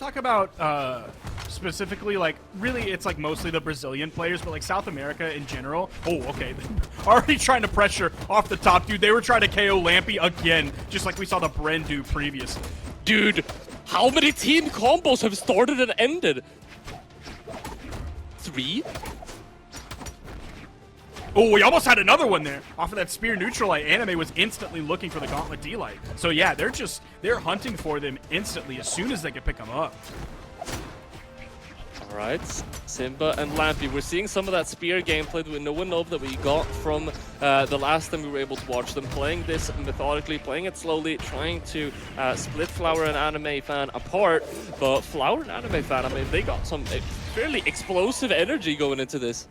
talk about specifically, like, really it's like mostly the Brazilian players, but like South America in general. Oh, okay. Already trying to pressure off the top, dude. They were trying to KO Lampy again, just like we saw the Bren do previously. Dude, how many team combos have started and ended? 3? Oh, we almost had another one there. Off of that spear neutralite, Anime was instantly looking for the Gauntlet D-Light. So yeah, they're hunting for them instantly as soon as they can pick them up. All right, Simba and Lampy. We're seeing some of that spear gameplay that we know that we got from the last time we were able to watch them playing this methodically, playing it slowly, trying to split Flower and Anime Fan apart. But Flower and Anime Fan, I mean, they got some fairly explosive energy going into this.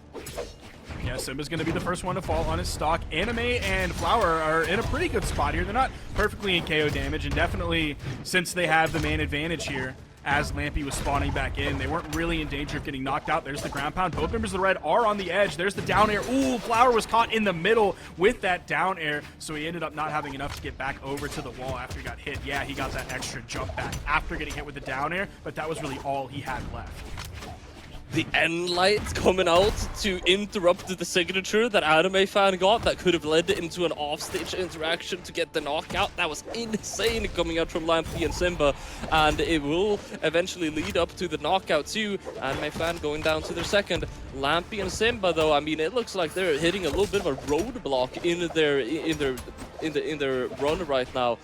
Yeah, Simba's going to be the first one to fall on his stock. Anime and Flower are in a pretty good spot here. They're not perfectly in KO damage, and definitely, since they have the man advantage here, as Lampy was spawning back in, they weren't really in danger of getting knocked out. There's the ground pound. Both members of the red are on the edge. There's the down air. Ooh, Flower was caught in the middle with that down air, so he ended up not having enough to get back over to the wall after he got hit. Yeah, he got that extra jump back after getting hit with the down air, but that was really all he had left. The end light coming out to interrupt the signature that Anime Fan got that could have led into an offstage interaction to get the knockout. That was insane coming out from Lampy and Simba, and it will eventually lead up to the knockout too. Anime Fan going down to their second. Lampy and Simba, though, I mean, it looks like they're hitting a little bit of a roadblock in their run right now.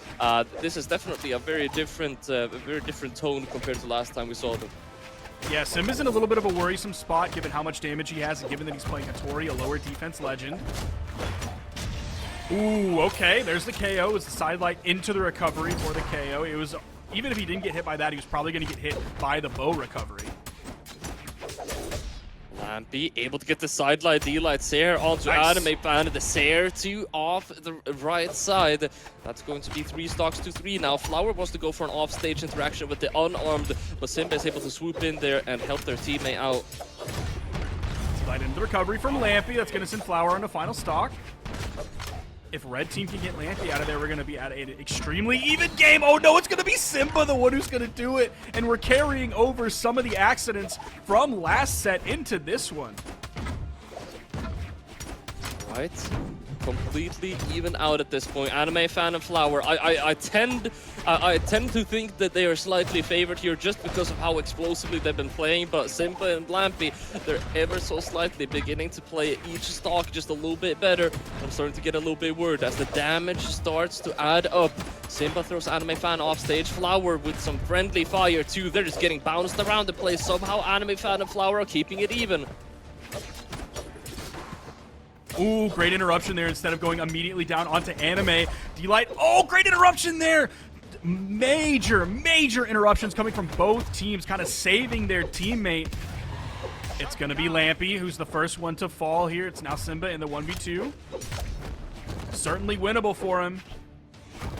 This is definitely a very different tone compared to last time we saw them. Yeah, Simba's in a little bit of a worrisome spot given how much damage he has and given that he's playing Hattori, a lower defense legend. Ooh, okay, there's the KO. It's the sidelight into the recovery for the KO. It was, even if he didn't get hit by that, he was probably going to get hit by the bow recovery. Lampy able to get the sidelight D-Light Sair onto Nice. Anime Fan. The Sair 2 off the right side. That's going to be 3 stocks to 3 now. Flower wants to go for an off-stage interaction with the unarmed, but Simba is able to swoop in there and help their teammate out. Slide into the recovery from Lampy. That's going to send Flower on the final stock. If red team can get Lampy out of there, we're going to be at an extremely even game. Oh no, it's going to be Simba, the one who's going to do it. And we're carrying over some of the accidents from last set into this one. Right. Completely even out at this point. Anime Fan and Flower. I tend to think that they are slightly favored here just because of how explosively they've been playing, but Simba and Lampy, they're ever so slightly beginning to play each stock just a little bit better. I'm starting to get a little bit worried as the damage starts to add up. Simba throws Anime Fan off stage. Flower with some friendly fire too. They're just getting bounced around the place. Somehow Anime Fan and Flower are keeping it even. Ooh, great interruption there instead of going immediately down onto Anime. D-Light, oh, great interruption there! Major interruptions coming from both teams, kind of saving their teammate. It's going to be Lampy, who's the first one to fall here. It's now Simba in the 1v2. Certainly winnable for him.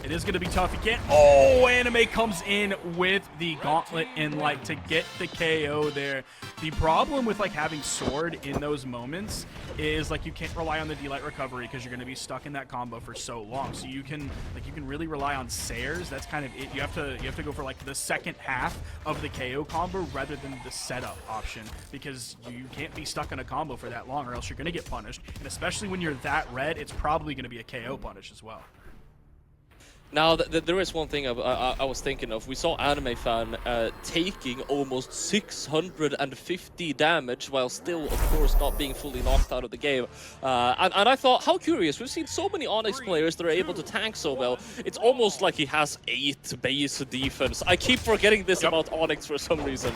It is going to be tough. He can't. Oh, Anime comes in with the Gauntlet and like to get the KO there. The problem with like having Sword in those moments is like you can't rely on the D-Light recovery because you're going to be stuck in that combo for so long. So you can really rely on Sairs. That's kind of it. You have to go for like the second half of the KO combo rather than the setup option because you can't be stuck in a combo for that long or else you're going to get punished. And especially when you're that red, it's probably going to be a KO punish as well. Now, there is one thing I was thinking of. We saw Anime Fan taking almost 650 damage while still, of course, not being fully knocked out of the game. And I thought, how curious. We've seen so many Onyx players that are able to tank so well. It's almost like he has 8 base defense. I keep forgetting this about Onyx for some reason.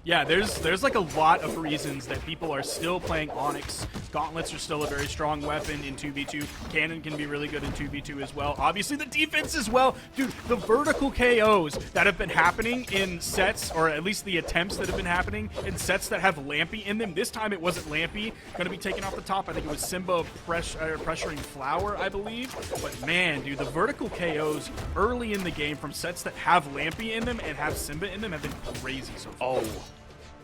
Yeah, there's like a lot of reasons that people are still playing Onyx. Gauntlets are still a very strong weapon in 2v2. Cannon can be really good in 2v2 as well. Obviously, the defense as well. Dude, the vertical KOs that have been happening in sets, or at least the attempts that have been happening in sets that have Lampy in them. This time it wasn't Lampy going to be taken off the top. I think it was Simba pressuring Flower, I believe. But man, dude, the vertical KOs early in the game from sets that have Lampy in them and have Simba in them have been crazy so far. Oh.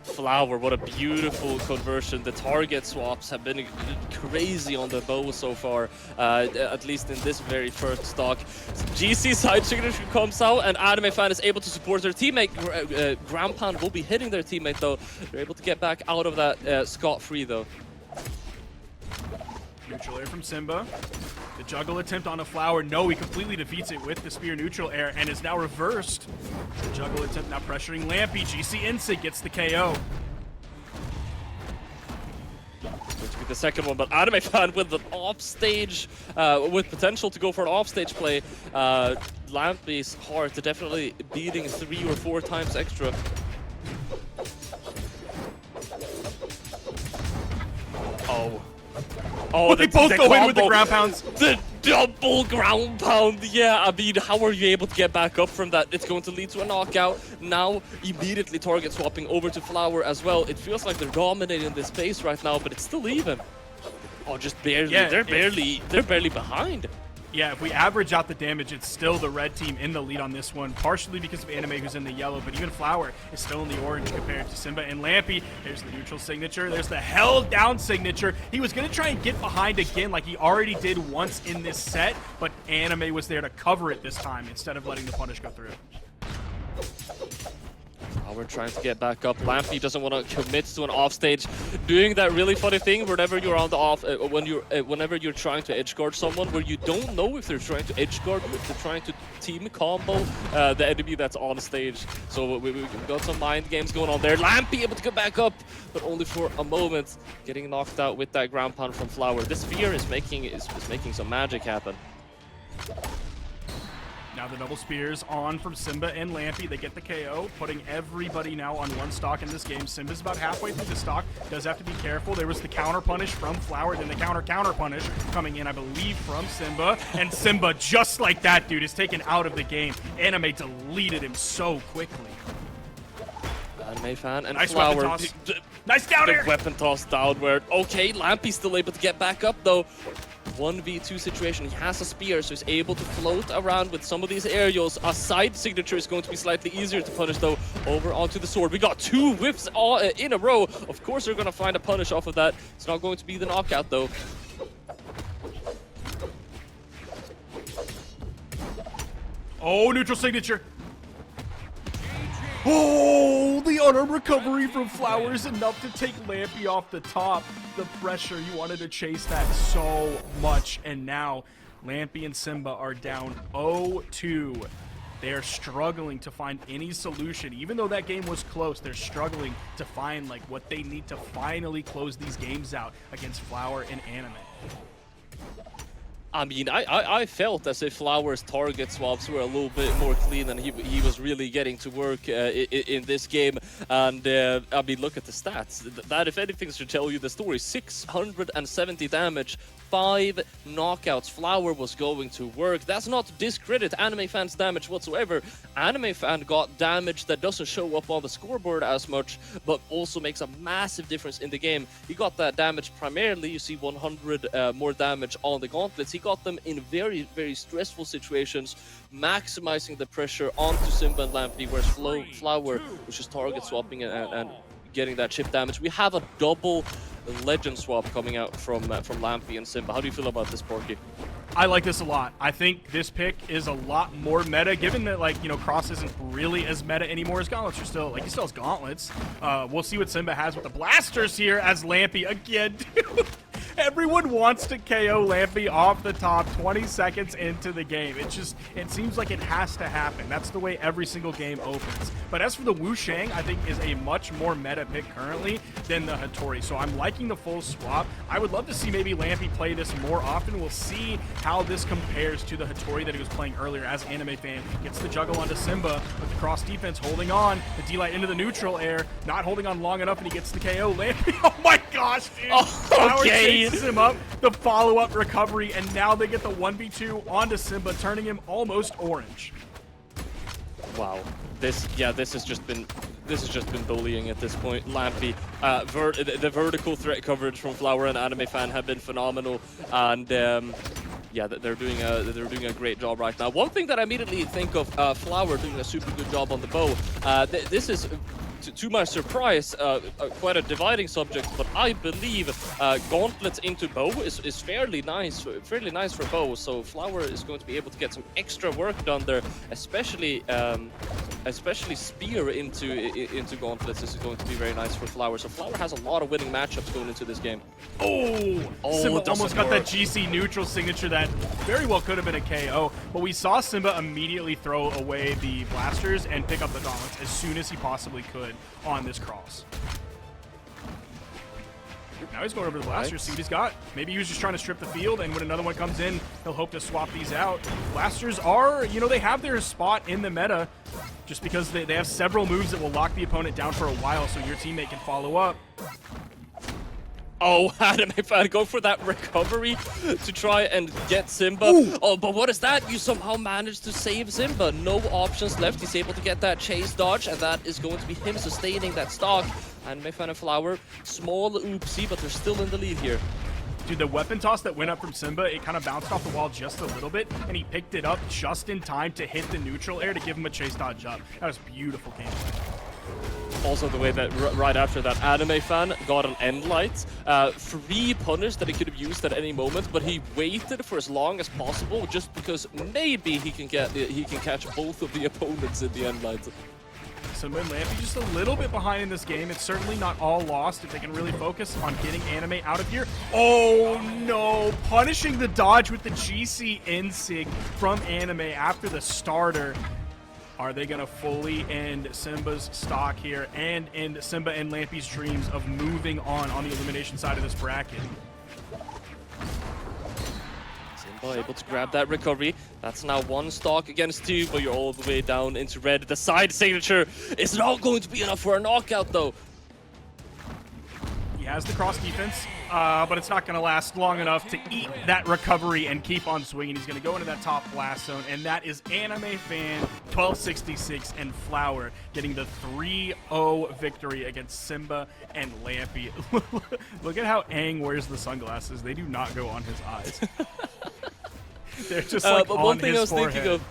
Flower, what a beautiful conversion. The target swaps have been crazy on the bow so far, at least in this very first stock. GC side signature comes out, and animefan is able to support their teammate. Ground pound will be hitting their teammate, though. They're able to get back out of that scot-free, though. Neutral air from Simba. The juggle attempt on a Flower. No, he completely defeats it with the spear neutral air and is now reversed. The juggle attempt now pressuring Lampy. GC Insig gets the KO. It's going to be the second one, but animefan with an offstage, with potential to go for an offstage play. Lampy's heart definitely beating 3 or 4 times extra. Oh, they both go in with the ground pounds. The double ground pound. Yeah, I mean, how are you able to get back up from that? It's going to lead to a knockout. Now, immediately target swapping over to Flower as well. It feels like they're dominating this space right now, but it's still even. Oh, just barely. Yeah, they're barely behind. Yeah, if we average out the damage, it's still the red team in the lead on this one, partially because of Anime, who's in the yellow, but even Flower is still in the orange compared to Simba and Lampy. There's the neutral signature. There's the held down signature. He was going to try and get behind again like he already did once in this set, but Anime was there to cover it this time instead of letting the punish go through. We're trying to get back up. Lampy doesn't want to commit to an offstage, doing that really funny thing whenever you're on the off, whenever you're trying to edge guard someone, where you don't know if they're trying to edge guard or if they're trying to team combo the enemy that's on stage. So we've got some mind games going on there. Lampy able to get back up, but only for a moment, getting knocked out with that ground pound from Flower. This fear is making some magic happen. Now the double spears on from Simba and Lampy. They get the KO, putting everybody now on one stock in this game. Simba's about halfway through the stock. Does have to be careful. There was the counter punish from Flower, then the counter punish coming in, I believe, from Simba. And Simba, just like that, dude, is taken out of the game. Anime deleted him so quickly. animefan and nice Flower. Weapon toss. Nice down air. Weapon toss downward. Okay, Lampy's still able to get back up, though. 1v2 situation. He has a spear, so he's able to float around with some of these aerials. A side signature is going to be slightly easier to punish, though. Over onto the sword. We got 2 whiffs all in a row. Of course, they're going to find a punish off of that. It's not going to be the knockout, though. Oh, neutral signature. Oh, the unarmed recovery from Flower is enough to take Lampy off the top. The pressure, you wanted to chase that so much. And now Lampy and Simba are down 0-2. They're struggling to find any solution. Even though that game was close, they're struggling to find like what they need to finally close these games out against Flower and Anime. I mean, I felt as if Flower's target swaps were a little bit more clean and he was really getting to work in this game. And I mean, look at the stats. That, if anything, should tell you the story. 670 damage, 5 knockouts. Flower was going to work. That's not to discredit animefan's damage whatsoever. Animefan got damage that doesn't show up on the scoreboard as much, but also makes a massive difference in the game. He got that damage primarily. You see 100 more damage on the gauntlets. He got them in very, very stressful situations, maximizing the pressure onto Simba and Lampy, whereas Flower was just target swapping and getting that chip damage. We have a double legend swap coming out from Lampy and Simba. How do you feel about this, Porky? I like this a lot. I think this pick is a lot more meta, given that, like, you know, Cross isn't really as meta anymore as Gauntlets are still, like, he still has Gauntlets. We'll see what Simba has with the blasters here as Lampy again, dude. Everyone wants to KO Lampy off the top 20 seconds into the game. It seems like it has to happen. That's the way every single game opens. But as for the Wu Shang, I think is a much more meta pick currently than the Hattori. So I'm liking the full swap. I would love to see maybe Lampy play this more often. We'll see how this compares to the Hattori that he was playing earlier as animefan. Gets the juggle onto Simba with the cross defense holding on. The D-Light into the neutral air, not holding on long enough, and he gets the KO. Lampy, oh my gosh, dude. Oh, okay. Chases him up, the follow-up recovery, and now they get the 1v2 onto Simba, turning him almost orange. Wow, this has just been bullying at this point. Lampy, the vertical threat coverage from Flower and animefan have been phenomenal, and yeah, they're doing a great job right now. One thing that I immediately think of, Flower doing a super good job on the bow. This is to my surprise, quite a dividing subject, but I believe gauntlets into bow is fairly nice for bow. So Flower is going to be able to get some extra work done there, especially spear into gauntlets. This is going to be very nice for Flower. So Flower has a lot of winning matchups going into this game. Simba almost got that GC neutral signature that very well could have been a KO, but we saw Simba immediately throw away the blasters and pick up the gauntlets as soon as he possibly could on this cross. Now he's going over to the blasters, see what he's got. Maybe he was just trying to strip the field, and when another one comes in, he'll hope to swap these out. Blasters are, you know, they have their spot in the meta just because they have several moves that will lock the opponent down for a while so your teammate can follow up. Oh, animefan, go for that recovery to try and get Simba. Ooh. Oh, but what is that? You somehow managed to save Simba. No options left. He's able to get that chase dodge, and that is going to be him sustaining that stock. Animefan and Flower, small oopsie, but they're still in the lead here. Dude, the weapon toss that went up from Simba, it kind of bounced off the wall just a little bit, and he picked it up just in time to hit the neutral air to give him a chase dodge up. That was beautiful gameplay. Also, the way that right after that, animefan got an end light, free punish that he could have used at any moment, but he waited for as long as possible just because maybe he can catch both of the opponents in the end light. Simba and Lampy just a little bit behind in this game. It's certainly not all lost if they can really focus on getting Anime out of here. Oh no, punishing the dodge with the GC Insig from Anime after the starter. Are they going to fully end Simba's stock here and end Simba and Lampy's dreams of moving on the elimination side of this bracket? Simba able to grab that recovery. That's now one stock against two, but you're all the way down into red. The side signature is not going to be enough for a knockout, though. He has the cross defense, but it's not going to last long enough to eat that recovery and keep on swinging. He's going to go into that top blast zone, and that is animefan1266 and Flower getting the 3-0 victory against Simba and Lampy. Look at how Aang wears the sunglasses. They do not go on his eyes. They're just like but on one thing his I was forehead. thinking of,